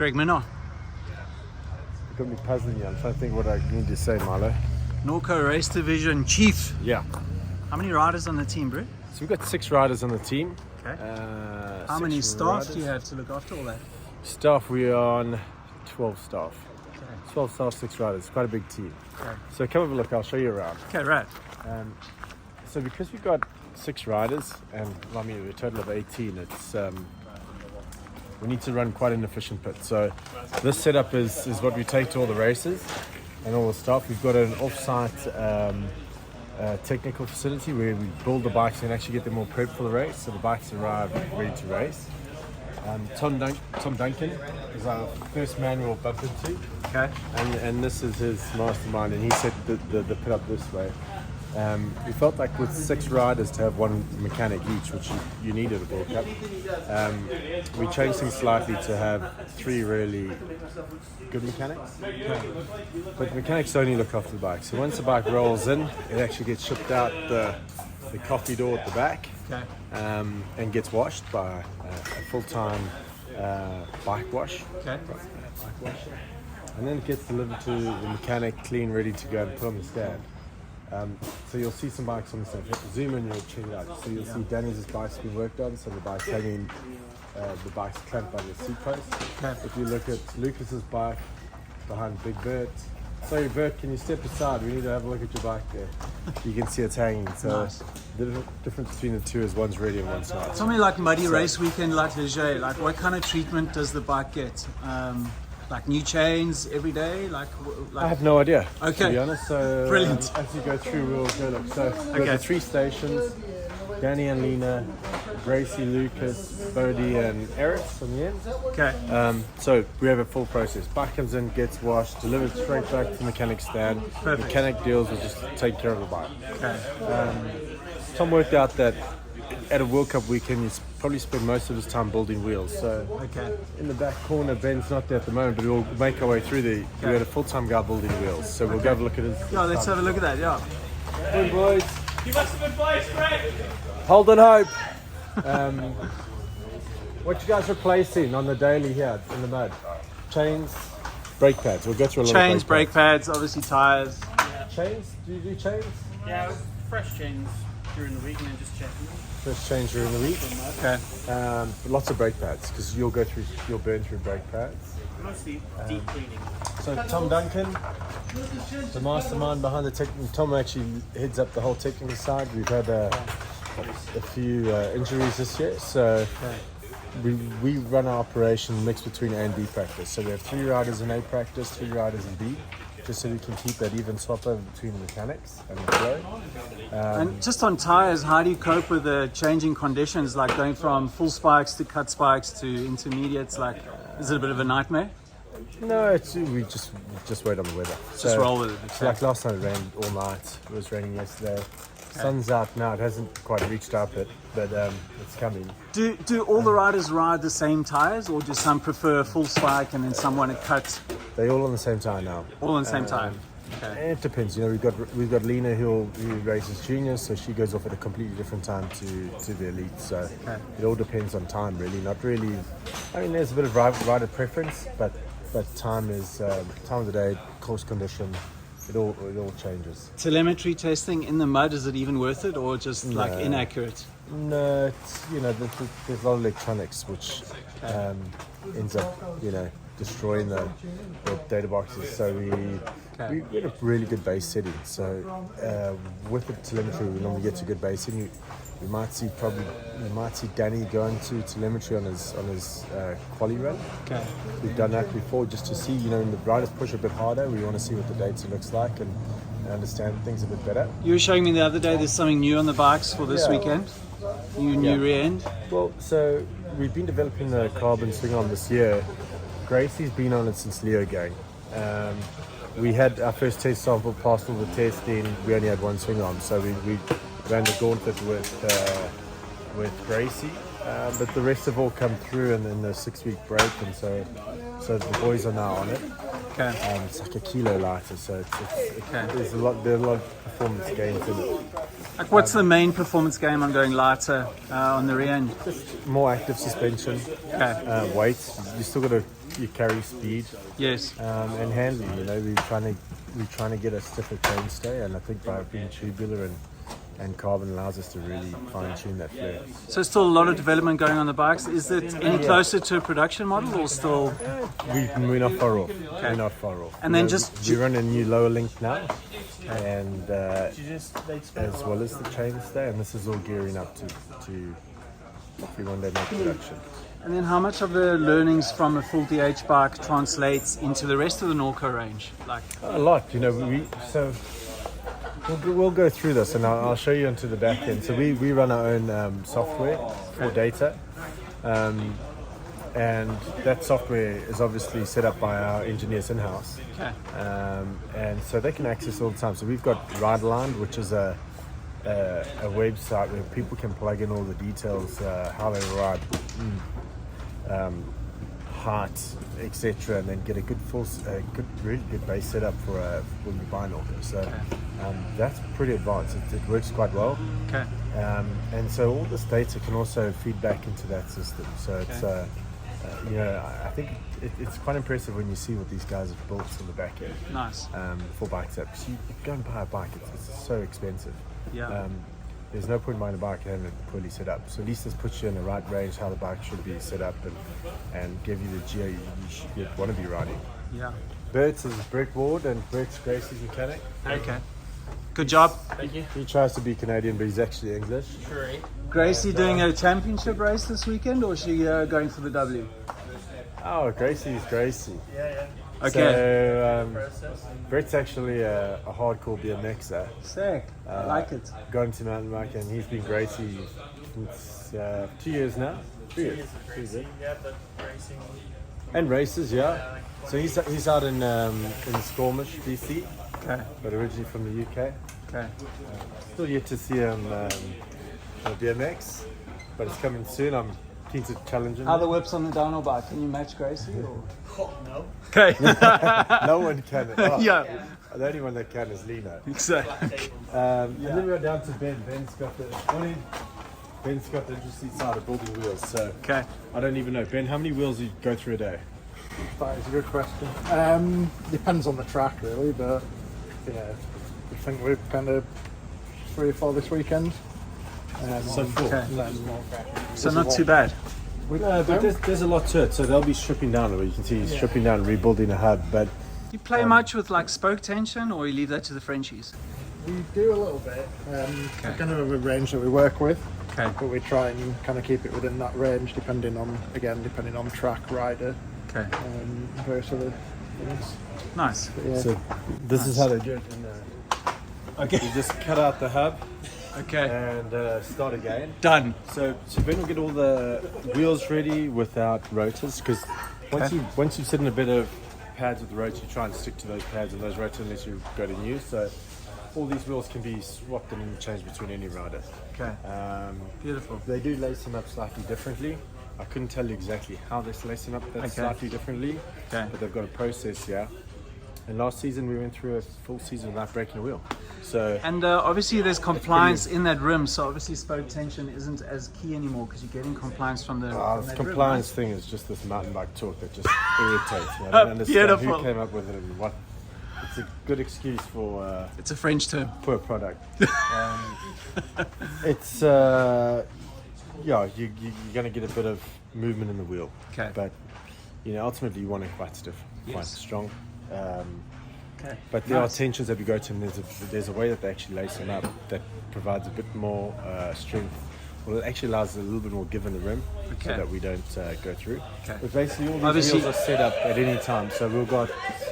Greg Minnaar. You got me puzzling you. I'm trying to think what I need to say, Milo. Norco Race Division Chief. Yeah. How many riders on the team, bro? So we've got 6 riders on the team. Okay. How many staff do you have to look after all that? Staff, we are on 12 staff. Okay. 12 staff, 6 riders. It's quite a big team. Okay. So come have a look, I'll show you around. Okay, right. So because we've got 6 riders and I mean a total of 18, it's we need to run quite an efficient pit. So this setup is what we take to all the races and all the stuff. We've got an off-site technical facility where we build the bikes and actually get them all prepped for the race. So the bikes arrive ready to race. Tom Duncan is our first man we'll bump into. Okay. And this is his mastermind, and he set the pit up this way. We felt like with 6 riders to have 1 mechanic each, which you need at a World Cup. We changed things slightly to have 3 really good mechanics. But mechanics only look after the bike. So once the bike rolls in, it actually gets shipped out the coffee door at the back. Okay. And gets washed by a full-time bike wash. Okay. Bike wash. And then it gets delivered to the mechanic, clean, ready to go and put on the stand. So you'll see some bikes on the stand. Zoom in, you'll check it out. So you'll see Danny's bike's been worked on, so the bike's hanging, the bike's clamped by the seat post. Okay. If you look at Lucas's bike behind Big Bert. Sorry Bert, can you step aside? We need to have a look at your bike there. You can see it's hanging. So Nice. the difference between the two is one's ready and one's not. Tell me, like muddy race weekend, like Leger, like what kind of treatment does the bike get? Like new chains every day? I have no idea, Okay. to be honest. So Brilliant. As you go through, we'll go look. So we've Okay. got the 3 stations, Danny and Lena, Gracie, Lucas, Bodie and Eris on the end. Okay. So we have a full process. Bike comes in, gets washed, delivered straight back to the mechanic's stand. Perfect. Mechanic deals with just taking care of the bike. Okay. Tom worked out that at a World Cup weekend, you probably spend most of his time building wheels. So Okay. in the back corner, Ben's not there at the moment, but we'll make our way through there. We had a full-time guy building wheels, so we'll go have a look at his. Yeah, let's have a look at that. Yeah. Hey boys, You must have advised, Greg. hold on hope. What you guys replacing on the daily here in the mud? Chains, brake pads. We'll go through a lot Chains, of brake pads, obviously tires. pads. Chains? Do you do chains? Yeah, fresh chains during the week and then just checking them. First change during the week. Okay. Lots of brake pads because you'll burn through brake pads. Mostly deep cleaning. So Tom Duncan, the mastermind behind the tech. Tom actually heads up the whole technical side. We've had a few injuries this year, so we run our operation mixed between A and B practice. So we have 3 riders in A practice, 3 riders in B, just so we can keep that even swap over between the mechanics and the flow. And just on tires, how do you cope with the changing conditions, like going from full spikes to cut spikes to intermediates? Like, is it a bit of a nightmare? No, we just wait on the weather. Just roll with it. So like last night it rained all night. It was raining yesterday. Sun's out now. It hasn't quite reached up it, but it's coming. Do all the riders ride the same tires, or do some prefer a full spike and then some want to cut They're all on the same time now. all on the same time? Okay. It depends. You know, we've got Lena who races juniors, so she goes off at a completely different time to the elite. So it all depends on time, really. Not really. I mean, there's a bit of rider preference, but time is time of the day, course condition. It all changes. Telemetry testing in the mud, is it even worth it, or just like inaccurate? No, it's, you know, there's a lot of electronics which ends up, you know, destroying the data boxes. So we had a really good base setting. So with the telemetry, we normally get to good base setting. You might see Danny go into telemetry on his quali run. Okay. We've done that before just to see, you know, when the riders push a bit harder, we want to see what the data looks like and understand things a bit better. You were showing me the other day there's something new on the bikes for this weekend. New rear end. Well, so we've been developing the carbon swing arm this year. Gracie's been on it since Leo gang. We had our first test sample, passed all the testing. We only had 1 swing arm, so we ran the gauntlet with Gracie. But the rest have all come through in the 6-week break, and so the boys are now on it. Okay. It's like a kilo lighter, so Okay. there's a lot of performance gains in it. Like, what's the main performance game on going lighter on the rear end? Just more active suspension, Okay. weight. You still got to carry speed Yes. and handling. You know, we're trying to get a stiffer chainstay, and I think by being tubular and carbon allows us to really fine tune that flare. So still a lot of development going on the bikes. Is it any closer to a production model or still? We're not far off. We're not far off. And then just we run a new lower link now, and as well as the chainstay, and this is all gearing up to hopefully one day make production. And then how much of the learnings from a full DH bike translates into the rest of the Norco range? Like, A lot, you know. We'll go through this, and I'll show you onto the back end. So we run our own software for data, and that software is obviously set up by our engineers in-house, okay. and so they can access all the time. So we've got Rideline, which is a website where people can plug in all the details, how they ride, height, etc., and then get a really good base setup for when you buy an Norco. So that's pretty advanced. It works quite well. Okay. And so all this data can also feed back into that system. So it's you know, I think it's quite impressive when you see what these guys have built in the back end. Nice. For bikes up. Because you go and buy a bike, it's so expensive. Yeah. There's no point buying a bike and having it poorly set up. So at least this puts you in the right range, how the bike should be set up, and give you the geo you want to be riding. Yeah. Bert's is Brett Ward, and Brett's Gracie's mechanic. Okay. Good job. Thank you. He tries to be Canadian, but he's actually English. Sure. Gracie doing a championship race this weekend, or is she going for the W? Oh, Gracie's Gracie. Yeah. Okay. So Process. Brett's actually a hardcore BMXer. Sick. I like it. Gone to mountain bike, and he's been Gracie since 2 years now. 3 years. Racing. Yeah, but racing. And races, yeah. So he's out in Squamish, BC, Okay. but originally from the UK. Okay. Still yet to see him on BMX, but it's coming soon. I'm keen to challenge him. How the whips on the downhill bike? Can you match Gracie? Or? No. Okay. No one can. Oh, Yeah. The only one that can is Lino. Exactly. And then we're down to Ben. Ben's got the interesting side of building wheels. So Okay. I don't even know. Ben, how many wheels do you go through a day? That is a good question. Depends on the track, really, but yeah, I think we're kind of 3 or 4 this weekend. So full. Okay. And then So not too bad. No, but there's a lot to it. So they'll be stripping down. You can see he's stripping down, rebuilding a hub. But Do you play much with like spoke tension, or you leave that to the Frenchies? we do a little bit. We kind of have a range that we work with, Okay. but we try and kind of keep it within that range, depending on track, rider, Okay. various other things. Nice. But yeah. so this is how they do it. Okay. You just cut out the hub Okay. and start again. Done. So Ben will get all the wheels ready without rotors, because once you sit in a bit of pads with the rotors, you try and stick to those pads and those rotors unless you go to new. So all these wheels can be swapped and interchanged between any rider. Okay. Beautiful. They do lace them up slightly differently. I couldn't tell you exactly how they lace them up slightly differently, Okay. but they've got a process here. And last season we went through a full season without breaking a wheel. So And obviously there's compliance in that rim, so obviously spoke tension isn't as key anymore because you're getting compliance from the from this that compliance thing is just this mountain bike talk that just irritates me. I don't understand Beautiful. who came up with it and what. It's a good excuse for rim. It's a French term. a product. It's you're going to get a bit of movement in the wheel. Okay. But ultimately you want it quite stiff, quite Yes. strong. Okay. But there Nice. are tensions that we go to, and there's a way that they actually lace them up that provides a bit more strength. Well, it actually allows a little bit more give in the rim, so Okay. that we don't go through. Okay. But basically, all these Obviously- wheels are set up at any time. So we've got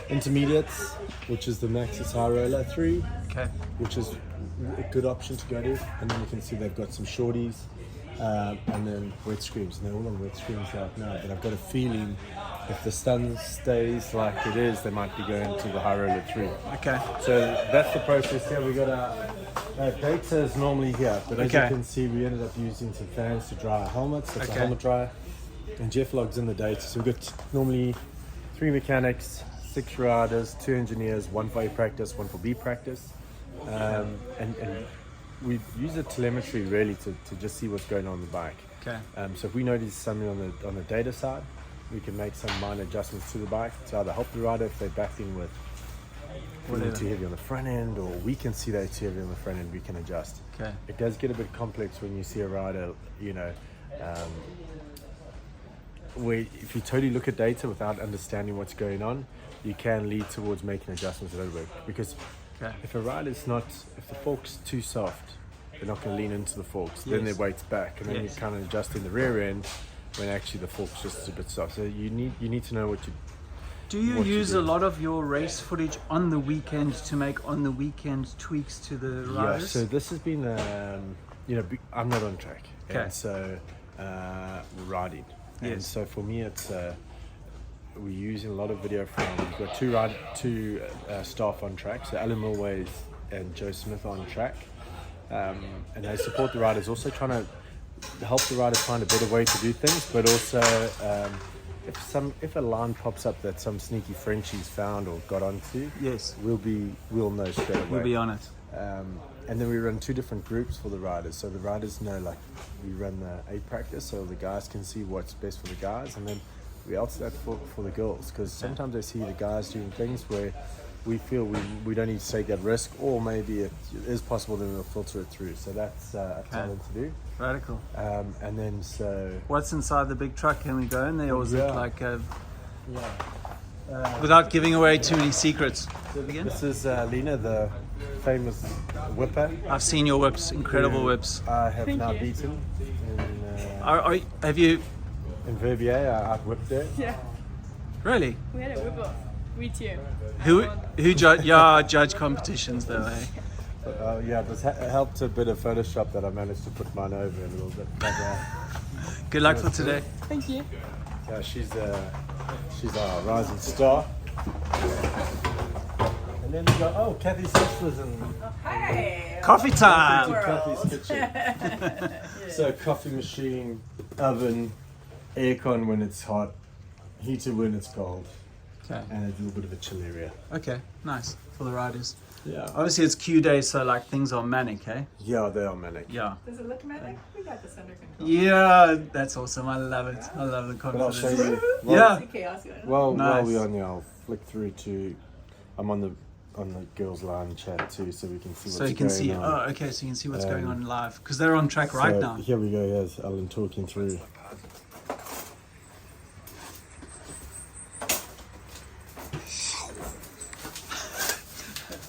intermediates, which is the Maxxis High Roller 3, Okay. which is a good option to go to. And then you can see they've got some shorties, and then wet screams. And they're all on wet screams right now. But I've got a feeling if the sun stays like it is, they might be going to the High Roller 3. Okay. So that's the process here. We got our data is normally here, but as Okay. you can see, we ended up using some fans to dry our helmets. That's a Okay. helmet dryer. And Jeff logs in the data. So we've got normally 3 mechanics, 6 riders, 2 engineers, 1 for A practice, 1 for B practice, and we use the telemetry really to just see what's going on the bike. Okay. So if we notice something on the data side, we can make some minor adjustments to the bike to either help the rider if they're backing with feeling too heavy on the front end, or we can see they're too heavy on the front end, we can adjust. Okay. It does get a bit complex when you see a rider, where if you totally look at data without understanding what's going on, you can lead towards making adjustments that don't work. Because if a rider's if the fork's too soft, they're not going to lean into the forks. Then their weight's back, and then you're kind of adjusting the rear end when actually the fork's just a bit soft. So you need to know what you. Do you use a lot of your race footage on the weekend to make on the weekend tweaks to the riders? Yeah. So this has been, I'm not on track, and so we're riding. And so for me, it's we're using a lot of video from. We've got two staff on track. So Alan Milway and Joe Smith are on track, and they support the riders. Also trying to help the riders find a better way to do things, but also if a line pops up that some sneaky Frenchie's found or got onto, we'll know straight away. We'll be on it. And then we run 2 different groups for the riders. So the riders know, like, we run the A practice so the guys can see what's best for the guys, and then we alter that for the girls, because sometimes I see the guys doing things where we feel we don't need to take that risk, or maybe it is possible, then we'll filter it through. So that's up to them to do. Radical. And then what's inside the big truck? Can we go in there, or is it like a... without giving away too many secrets. This is Lena, the famous whipper. I've seen your whips, incredible whips. I have now beaten. Have you... In Verbier, I outwhipped her. Yeah. Really? We had a whip off. We too. Who judge competitions though, eh? It was helped a bit of Photoshop that I managed to put mine over a little bit. But, good luck for today. Thank you. Yeah, she's our rising star. And then we got Cathy Sexler's and Hey. Coffee time. Cathy's kitchen. So coffee machine, oven, aircon when it's hot, heater when it's cold, and a little bit of a chill area. Okay, nice for the riders. Yeah. Obviously it's Q day, so like things are manic, eh? Yeah, they are manic. Yeah. Does it look manic? We got this under control. Yeah, that's awesome. I love it. I love the But I'll confidence. show you. There's chaos going on. While Nice. we're on here, I'll flick through to. I'm on the girls' line chat too, so we can see what's So you can going see. on. Oh, okay. So you can see what's going on live because they're on track right now. Here we go. Yes, Alan talking through.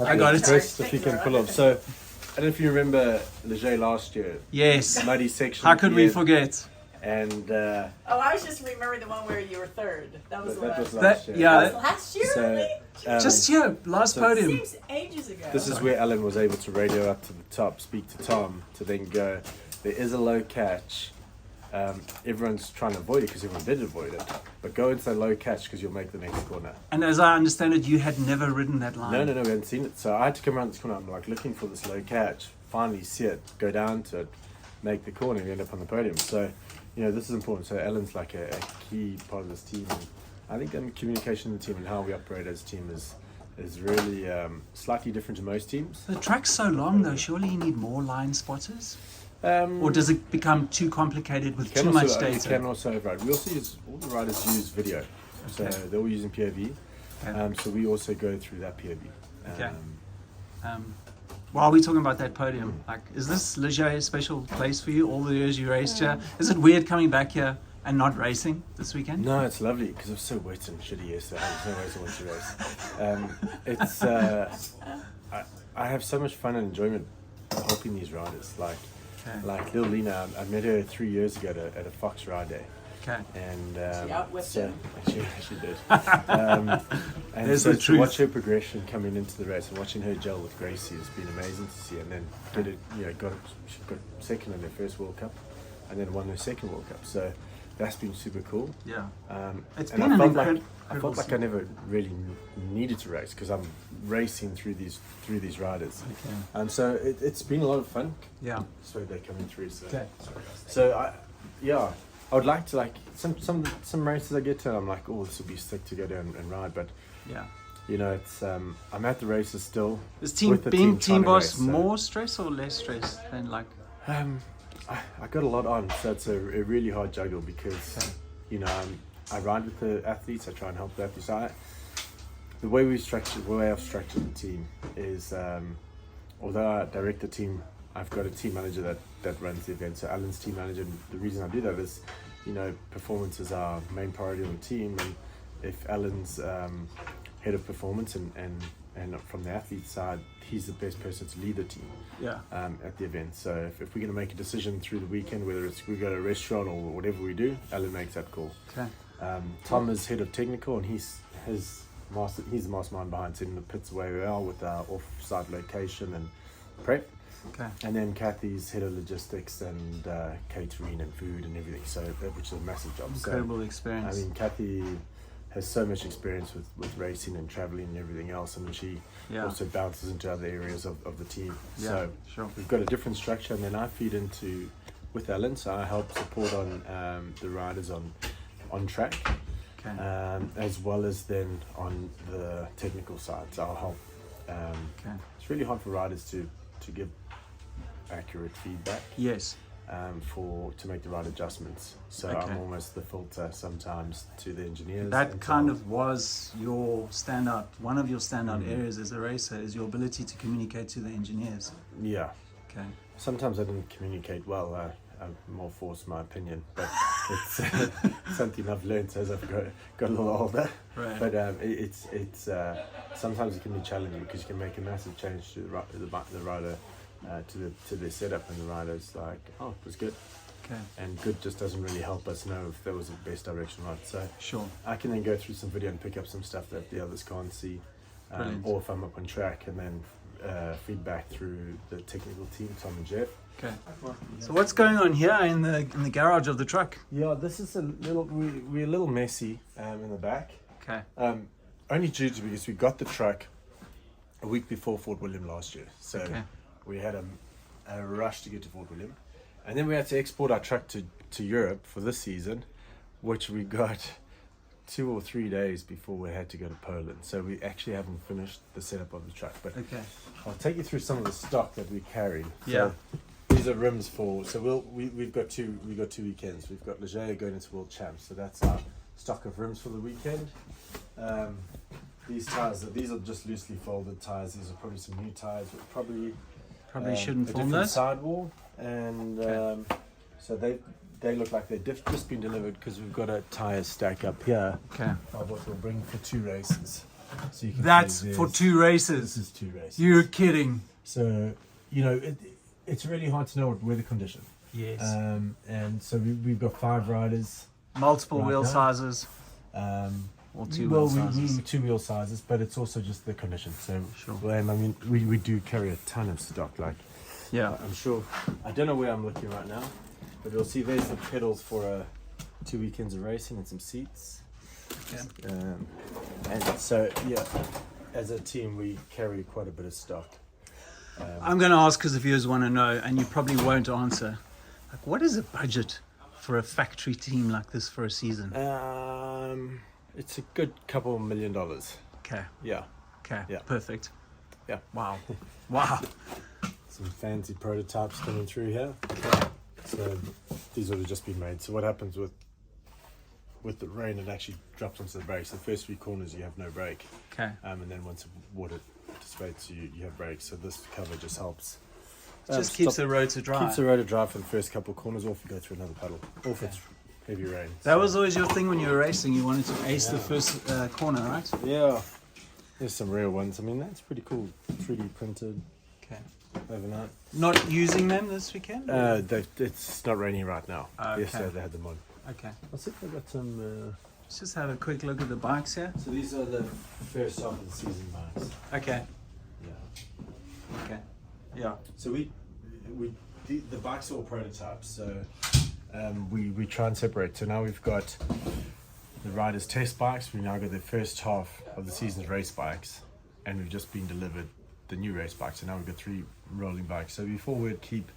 I got it. Chris, if you can pull up. So, I don't know if you remember Leger last year. Yes. Muddy section. How could we yeah. forget? And Oh, I was just remembering the one where you were third. That was the that was last. last year. Yeah. That was last year, So, really? Just here, last podium. Seems ages ago. This is where Alan was able to radio up to the top, speak to Tom, to then go, there is a low catch. Everyone's trying to avoid it because everyone did avoid it. But go into the low catch because you'll make the next corner. And as I understand it, you had never ridden that line. No, we hadn't seen it. So I had to come around this corner. I'm like looking for this low catch, finally see it, go down to it, make the corner, and end up on the podium. So, this is important. So Alan's like a key part of this team. And I think communication in the team and how we operate as a team is really slightly different to most teams. The track's so long though, surely you need more line spotters? Or does it become too complicated with too much data? You can also override. We also all the riders use video. So they're all using POV. So we also go through that POV. Okay. While we're talking about that podium, like, is this Leger a special place for you? All the years you raced here, is it weird coming back here and not racing this weekend? No, it's lovely because it was so wet and shitty yesterday. There's no ways I want to race. I have so much fun and enjoyment helping these riders. Like Lil Lena, I met her 3 years ago at a Fox Ride Day. Okay. And She outwhipped him. She did. And There's so the to truth. watch her progression coming into the race and watching her gel with Gracie has been amazing to see. And then she got second in her first World Cup, and then won her second World Cup. So that's been super cool. Yeah. It's And been I an felt like incredible I never really needed to race because I'm racing through these riders. Okay. So it's been a lot of fun. Yeah. So they're coming through. So, Okay. so I would like to some races I get to. I'm like, oh, this would be sick to go down and ride, but Yeah. You know, it's I'm at the races still. Is team with the being team trying to boss race, so- more stress or less stress than like? I got a lot on, so it's a really hard juggle because, you know, I ride with the athletes. I try and help the athletes. The way I've structured the team is, although I direct the team, I've got a team manager that runs the event. So Alan's team manager. And the reason I do that is, you know, performance is our main priority on the team, and if Alan's head of performance and from the athlete side, he's the best person to lead the team. Yeah. At the event. So if we're going to make a decision through the weekend, whether it's we go to a restaurant or whatever we do, Alan makes that call. Okay. Tom is head of technical, and he's the mastermind behind setting the pits where we are with our off-site location and prep. Okay. And then Cathy's head of logistics and catering and food and everything. So which is a massive job. Incredible So, experience. I mean, Cathy has so much experience with racing and traveling and everything else, and she also bounces into other areas of the team. Yeah, So sure. we've got a different structure, and then I feed into with Alan, so I help support on the riders on track, Okay. as well as then on the technical side. So I'll help. Okay. It's really hard for riders to give accurate feedback. Yes. To make the right adjustments. So Okay. I'm almost the filter sometimes to the engineers. That and kind so of was your standout. One of your standout areas as a racer is your ability to communicate to the engineers. yeah. Okay. Sometimes I didn't communicate well. I more forced my opinion, but it's something I've learned as I've got a little older. Right. But it's sometimes it can be challenging because you can make a massive change to the rider. To the setup, and the rider's like, oh, it was good. Okay. And good just doesn't really help us know if that was the best direction or not. So Sure. I can then go through some video and pick up some stuff that the others can't see, Brilliant. or if I'm up on track, and then feedback through the technical team, Tom and Jeff. Okay. So what's going on here in the garage of the truck? Yeah, this is we're a little messy in the back. Okay. Only due to because we got the truck a week before Fort William last year. So Okay. we had a rush to get to Fort William, and then we had to export our truck to Europe for this season, which we got 2 or 3 days before we had to go to Poland. So we actually haven't finished the setup of the truck. But Okay. I'll take you through some of the stock that we carry. Yeah. So these are rims for. So we've got two weekends. We've got Leger going into World Champs. So that's our stock of rims for the weekend. These tires, these are just loosely folded tires. These are probably some new tires. Probably shouldn't a form different those. sidewall, and Okay. so they look like they've just been delivered because we've got a tire stack up here Okay. of what we'll bring for 2 races. So you can That's see for there's- 2 This races. is 2 races. You're kidding. So you know it's really hard to know what weather condition. Yes. And so we've got 5 riders. Multiple right wheel now. sizes or 2 wheel sizes. We 2 wheel sizes, but it's also just the condition. So Sure. and I mean we do carry a ton of stock. Like Yeah. I'm sure. I don't know where I'm looking right now, but you'll see there's the pedals for 2 weekends of racing and some seats. Okay. And so yeah, as a team we carry quite a bit of stock. I'm going to ask because the viewers want to know, and you probably won't answer. Like, what is a budget for a factory team like this for a season? It's a good couple $1 million. Okay. Yeah. Okay. Yeah. Perfect. Yeah. Wow. Wow. Some fancy prototypes coming through here. So these would have just been made. So what happens with the rain, it actually drops onto the brakes. The first 3 corners you have no brake, Okay. and then once the water dissipates, you have brakes. So this cover just helps. Just keeps the road to dry. Keeps the road dry for the first couple of corners, or if you go through another puddle, or if it's heavy rain. That was always your thing when you were racing. You wanted to ace the first corner, right? Yeah. There's some real ones. I mean, that's pretty cool. 3D printed Okay. overnight. Not using them this weekend? It's not raining right now. Okay. Yesterday they had them on. Okay. I think they got some. Let's just have a quick look at the bikes here. So these are the first half of the season bikes. Okay. Yeah. Okay. Yeah. So the bikes are all prototypes. So we try and separate. So now we've got the riders' test bikes. We now got the first half of the season's race bikes, and we've just been delivered the new race bikes. So now we've got 3 rolling bikes. So before we'd keep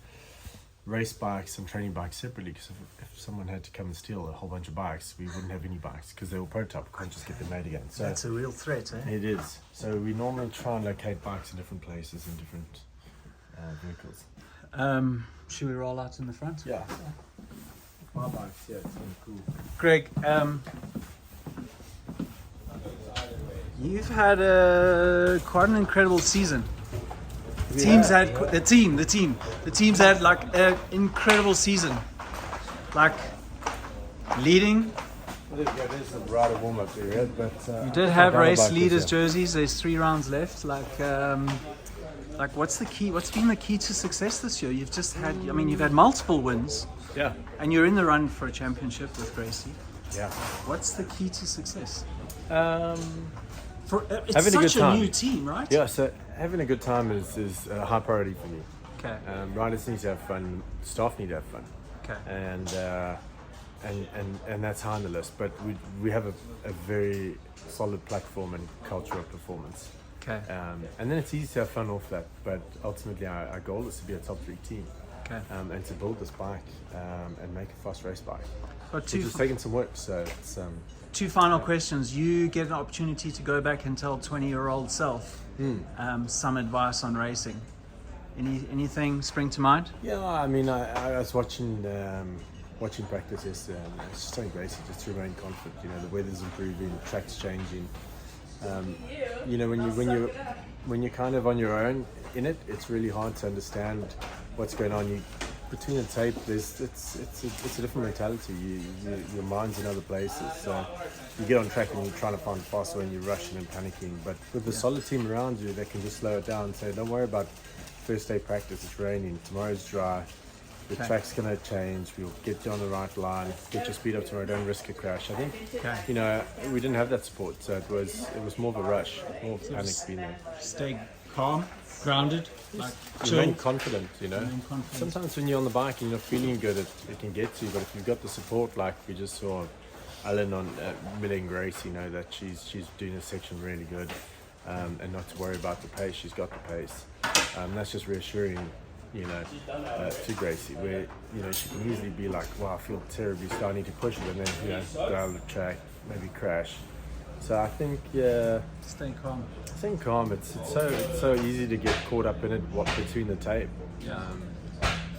race bikes and training bikes separately, because if someone had to come and steal a whole bunch of bikes, we wouldn't have any bikes because they were prototype. We can't just get them made again. So That's a real threat, eh? it is. So we normally try and locate bikes in different places and different vehicles. Should we roll out in the front? Yeah. My bikes, yeah, it's kind of cool. Greg, you've had quite an incredible season. The team's had like an incredible season. Like leading. There's a rider warm up there, but You did have race leaders jerseys. There's 3 rounds left. Like what's the key? What's been the key to success this year? You've just had. I mean, you've had multiple wins. Yeah. And you're in the run for a championship with Gracie. Yeah. What's the key to success? It's Having a good such a time. new team, right? Yeah. So having a good time is a high priority for me. Okay. Riders need to have fun. Staff need to have fun. Okay. And that's high on the list. But we have a very solid platform and culture of performance. Okay. And then it's easy to have fun off that. But ultimately, our goal is to be a top 3 team. Okay. And to build this bike and make a fast race bike. Got Which is taking some work. So it's 2 final questions. You get an opportunity to go back and tell 20-year-old self some advice on racing. Anything spring to mind? Yeah, I mean, I was watching practice yesterday, and it's just so crazy just to remain confident. You know, the weather's improving, the track's changing. You know, when you're kind of on your own in it, it's really hard to understand what's going on. Between the tape, it's a different mentality. Your mind's in other places. So you get on track and you're trying to find faster and you're rushing and panicking. But with the solid team around you, they can just slow it down and say, don't worry about first day practice. It's raining. Tomorrow's dry. The track's going to change. We'll get you on the right line. Get your speed up tomorrow. Don't risk a crash. I think, you know, we didn't have that support. So it was more of a rush, more of a panic being there. Stay calm, grounded, like Remain confident, you know. Remain confident. Sometimes when you're on the bike and you're not feeling good, it can get to you. But if you've got the support, like we just saw Alan on Milway and Gracie, you know, that she's doing a section really good, and not to worry about the pace. She's got the pace. That's just reassuring, you know, to Gracie, where, you know, she can easily be like, wow, I feel terribly slow, I need to push it, and then, you know, go out of the track, maybe crash. So I think, stay calm. staying calm, it's so easy to get caught up in it, between the tape. Yeah.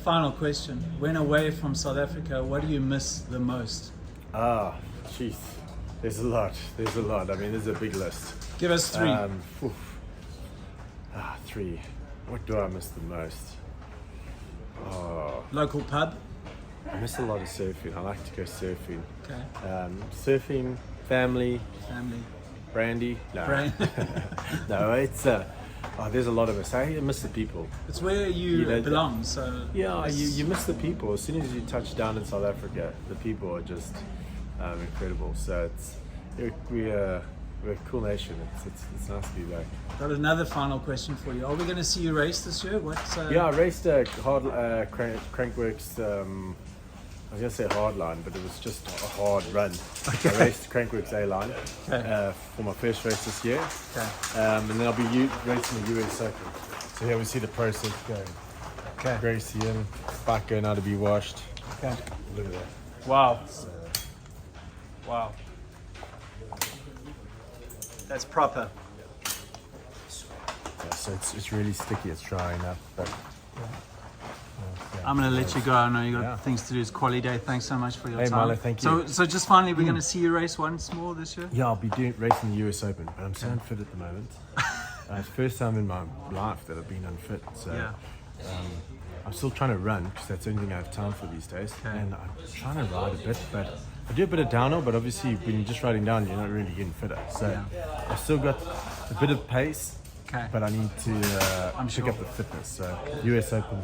Final question. When away from South Africa, what do you miss the most? Jeez, there's a lot. I mean, there's a big list. Give us 3. 3. What do I miss the most? Local pub? I miss a lot of surfing. I like to go surfing. Okay. Surfing, family, brandy. No, no. It's there's a lot of us. I miss the people. It's where you know, belong. So yeah, you miss the people. As soon as you touch down in South Africa, the people are just incredible. So we're a cool nation. It's nice to be back. got another final question for you. Are we going to see you race this year? Yeah, I raced a hard Crankworks. I was going to say hard line, but it was just a hard run. Okay. I raced Crankworks A-line for my first race this year. Okay. And then I'll be racing the US Open. So here we see the process going. Okay. Gracie in, bike going out to be washed. Okay. Look at that. Wow. Wow. That's proper. Yeah, so it's really sticky, it's drying up. But, I'm going to let you go. I know you got Yeah. things to do. It's qually day. Thanks so much for your Hey, time. Milo, thank you. So just finally, we're going to see you race once more this year? Yeah, I'll be racing the US Open, but I'm so unfit at the moment. It's the first time in my life that I've been unfit. So I'm still trying to run because that's the only thing I have time for these days. Okay. And I'm trying to ride a bit, but I do a bit of downhill, but obviously when you're just riding down, you're not really getting fitter. So I've still got a bit of pace, but I need to pick up the fitness. So US Open,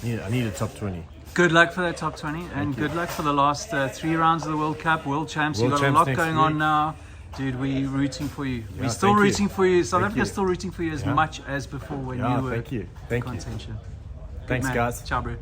I need a top 20. Good luck for that top 20 and good luck for the last 3 rounds of the World Cup, World Champs. You've got a lot going on now. Dude, we're rooting for you. We're still rooting for you. South Africa's still rooting for you as much as before when you were Thank you. contention. Thanks, man. guys. Ciao, bro.